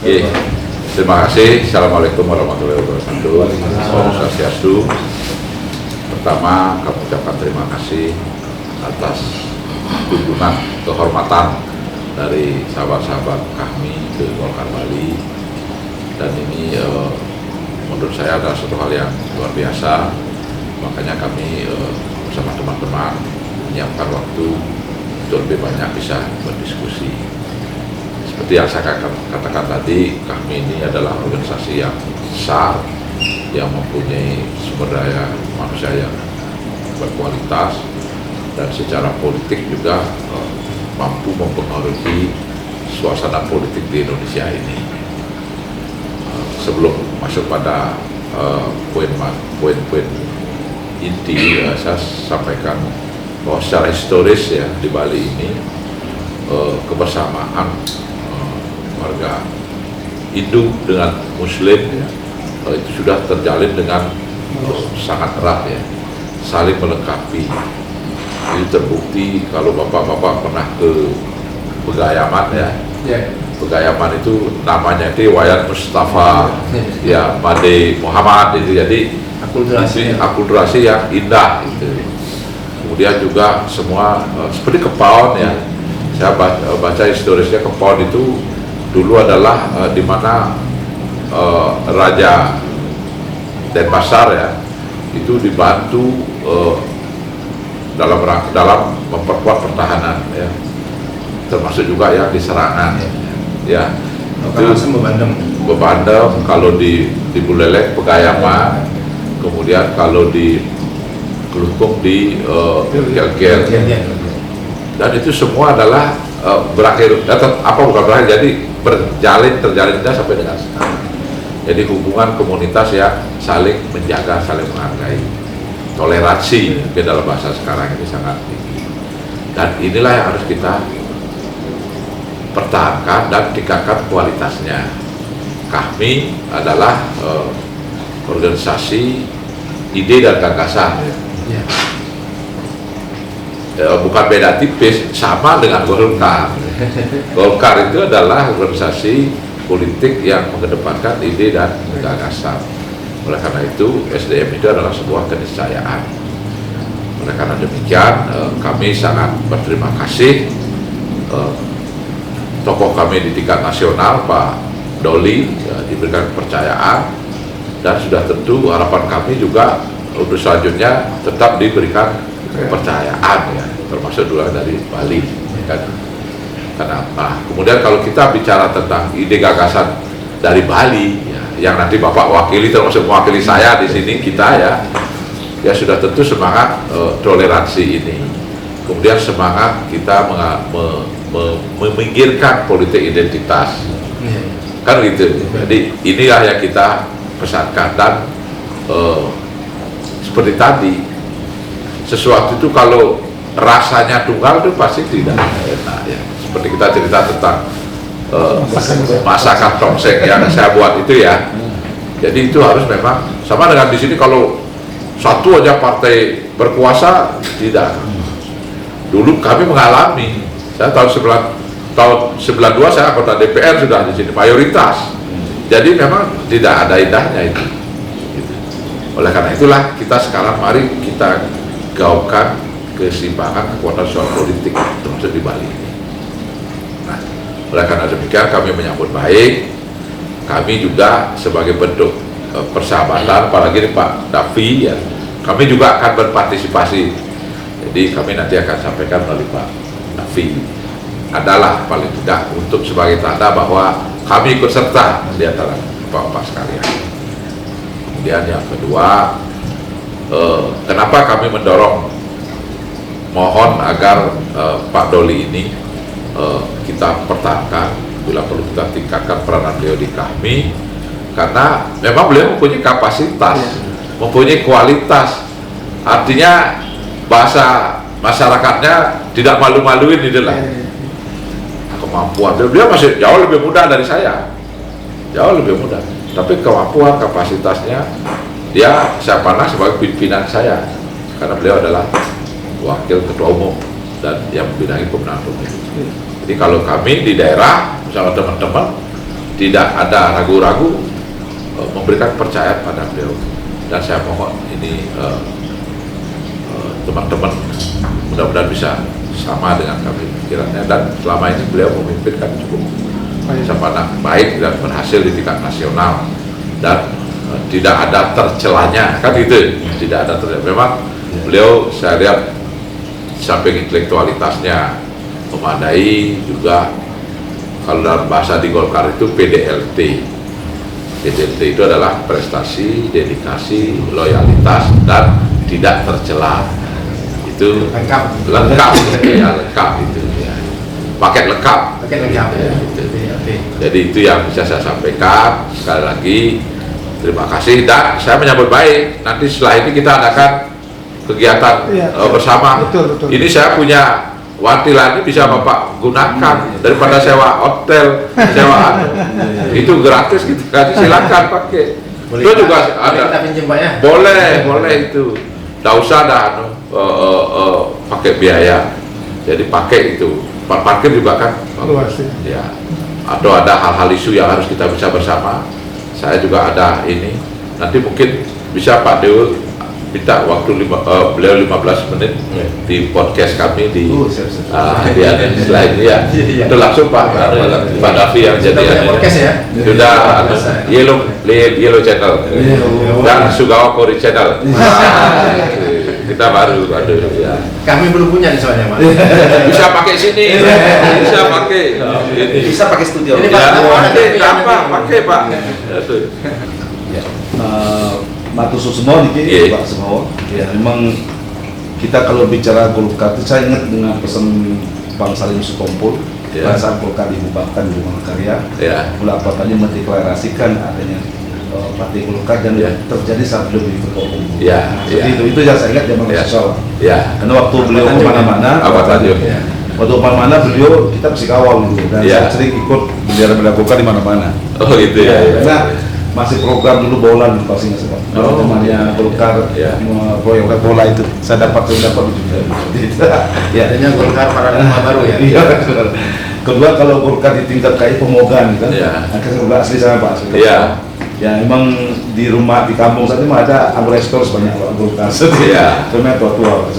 Oke, terima kasih. Assalamualaikum warahmatullahi wabarakatuh. Om Swastiastu. Pertama, kami ucapkan terima kasih atas kunjungan kehormatan dari sahabat-sahabat kami ke Golkar Bali, dan ini menurut saya adalah suatu hal yang luar biasa. Makanya kami bersama teman-teman menyiapkan waktu untuk lebih banyak bisa berdiskusi. Seperti yang saya katakan tadi, kami ini adalah organisasi yang besar, yang mempunyai sumber daya manusia yang berkualitas, dan secara politik juga mampu mempengaruhi suasana politik di Indonesia ini. Sebelum masuk pada poin-poin inti, saya sampaikan bahwa secara historis ya di Bali ini kebersamaan warga Hindu dengan Muslim ya, itu sudah terjalin dengan sangat erat ya, saling melengkapi. Itu terbukti kalau bapak-bapak pernah ke Pegayaman ya. Pegayaman itu namanya itu Wayan Mustafa ya Made Muhammad itu, jadi akulturasi yang indah itu. Kemudian juga semua seperti Kepaon ya, saya baca historisnya. Kepaon itu dulu adalah di mana Raja Denpasar ya itu dibantu dalam memperkuat pertahanan ya, termasuk juga yang di serangan ya. Itu Bebandem, kalau di Buleleng Pegayaman, kemudian kalau di Kelukung di Gel-Gel, dan itu semua adalah berakhir jadi terjalinnya sampai dengan sekarang. Jadi hubungan komunitas yang saling menjaga, saling menghargai, toleransi mungkin dalam bahasa sekarang ini sangat tinggi, dan inilah yang harus kita pertahankan dan tingkatkan kualitasnya. Kami adalah organisasi ide dan gagasan bukan beda tipis, sama dengan Golkar. Golkar itu adalah organisasi politik yang mengedepankan ide dan gagasan. Oleh karena itu SDM itu adalah sebuah keniscayaan. Oleh karena demikian kami sangat berterima kasih tokoh kami di tingkat nasional Pak Doli diberikan kepercayaan, dan sudah tentu harapan kami juga untuk selanjutnya tetap diberikan kepercayaan ya, termasuk juga dari Bali kan. Kenapa? Kemudian kalau kita bicara tentang ide gagasan dari Bali ya, yang nanti Bapak wakili, termasuk mewakili saya di sini, kita ya sudah tentu semangat toleransi ini. Kemudian semangat kita meminggirkan politik identitas kan gitu. Jadi inilah yang kita pesankan, dan seperti tadi, sesuatu itu kalau rasanya tunggal itu pasti tidak enak ya. Seperti kita cerita tentang masakan tongseng yang saya buat itu ya. Jadi itu harus memang sama dengan di sini, kalau satu aja partai berkuasa tidak. Dulu kami mengalami, saya tahun 92 saya anggota DPR sudah di sini mayoritas. Jadi memang tidak ada indahnya itu. Oleh karena itulah kita sekarang mari kita gaungkan keseimbangan kekuatan sosial politik termasuk di Bali ini. Nah, oleh karena demikian kami menyambut baik. Kami juga sebagai bentuk persahabatan, apalagi Pak Davi ya, kami juga akan berpartisipasi. Jadi kami nanti akan sampaikan melalui Pak Davi, adalah paling tidak untuk sebagai tanda bahwa kami ikut serta di antara Bapak sekalian. Kemudian yang kedua, kenapa kami mendorong mohon agar Pak Doli ini kita pertahankan, bila perlu kita tingkatkan peranan beliau di kami, karena memang beliau mempunyai kapasitas, mempunyai kualitas, artinya bahasa masyarakatnya tidak malu-maluin itu lah. Kemampuan beliau masih jauh lebih muda dari saya, jauh lebih muda, tapi kemampuan kapasitasnya dia saya pandang sebagai pimpinan saya, karena beliau adalah wakil ketua umum dan yang membidangi pemenangan pemilu. Jadi kalau kami di daerah, misalnya teman-teman tidak ada ragu-ragu memberikan percaya pada beliau. Dan saya mohon ini teman-teman mudah-mudahan bisa sama dengan kami pikirannya, dan selama ini beliau memimpin kan cukup baik dan berhasil di tingkat nasional, dan tidak ada tercelanya kan gitu, tidak ada tercelanya. Memang beliau saya lihat samping intelektualitasnya memadai, juga kalau dalam bahasa di Golkar itu PDLT itu adalah prestasi, dedikasi, loyalitas, dan tidak tercela. Itu lengkap ya, lengkap itu ya. Paket lengkap ya, gitu. Jadi itu yang bisa saya sampaikan. Sekali lagi terima kasih, dan saya menyambut baik nanti setelah ini kita adakan kegiatan bersama. Betul. Ini saya punya wantilan, ini bisa Bapak gunakan daripada sewa hotel, sewaan itu gratis gitu kan, silakan pakai. Itu juga ada. Kita pinjam Pak ya? Boleh itu. Tidak usah ada pakai biaya, jadi pakai itu. Parkir juga kan luas ya. Atau ada hal-hal isu yang harus kita bisa bersama, saya juga ada ini. Nanti mungkin bisa Pak Dewo minta waktu beliau 15 menit di podcast kami di setelah ini ya. Itu langsung Pak Davi yang jadi podcast ya. Sudah Yellow Channel dan Sugawa Kori Channel. Kita baru ya. Kami belum punya nih soalnya Pak. Bisa pakai sini, bisa pakai studio. Ini pakai Pak. Matur semua nih Pak semua. Ya memang kita kalau bicara Golkar, saya ingat dengan pesan Bang Salim Sutompul saat Golkar dibubarkan di Rumah Karya. Mulai tadi mendeklarasikan adanya Partai Golkar, dan terjadi saat beliau di Ketua Umum. Itu yang saya ingat zaman sosial. Karena waktu beliau kemana-mana, waktu kemana-mana beliau kita mesti kawal dulu, dan saya sering ikut bendera Golkar di mana-mana. Oh gitu ya. Karena masih program dulu bola dulu pasti nggak sempat. Temannya Golkar proyek bola itu saya dapat juga. Adanya Golkar Paradigma baru ya. Kedua, kalau Golkar di tingkat kayak pemogan kan, akhirnya asli sama Pak. Ya memang di rumah di kampung saat ini ada anggota store sebanyak Golkar. Karena tua-tua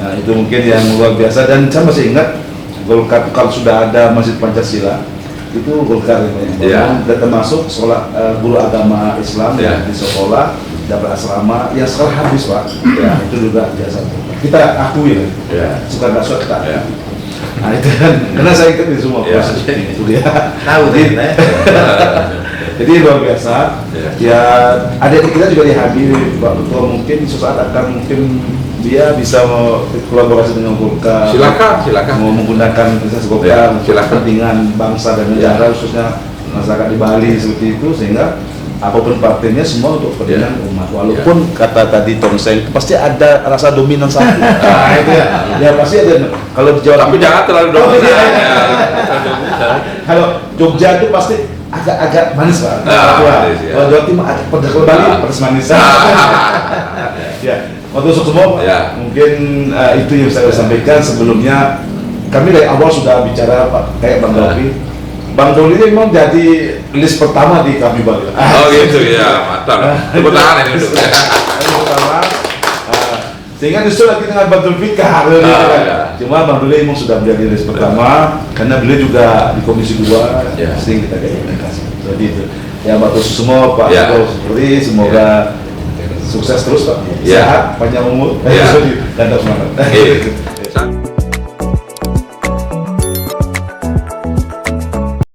Nah itu mungkin yang luar biasa, dan saya masih ingat Golkar kalau sudah ada Masjid Pancasila itu Golkar yang termasuk sekolah guru agama Islam di sekolah dapat asrama yang sekarang habis Pak. Itu juga biasa. Kita akui suka nggak suka kita. Nah itu kan karena saya ikut di semua proses itu dia tahu jadi luar biasa. Adik kita juga dihadir Pak Ketua, mungkin suatu saat akan mungkin dia bisa kolaborasi dengan Golkar. Silakan mau menggunakan proses Golkar kepentingan bangsa dan negara, khususnya masyarakat di Bali seperti itu, sehingga apapun partainya semua untuk kepentingan umat. Walaupun kata tadi Tongseng pasti ada rasa dominan satu. Itu ya pasti ada. Kalau di Jawa tapi jangan terlalu dominan. Kalau Jogja itu pasti agak manis Pak. Kalau Jawa Timur agak pedas, kalau Bali pedas manis. Waktu semua mungkin itu yang saya sampaikan sebelumnya. Kami dari awal sudah bicara Pak, kayak Bang Davi. Bang Doli ini memang jadi list pertama di kami Bali. Oh gitu ya, mantap. Tepuk tangan ini dulu. Pertama. Sehingga justru lagi dengan Bang Zulfikar. Cuma Bang Doli memang sudah menjadi list pertama karena beliau juga di Komisi 2 sering kita komunikasi. Jadi itu. Ya Bapak semua Pak Kapolri, semoga sukses terus Pak. Sehat, panjang umur, dan semangat.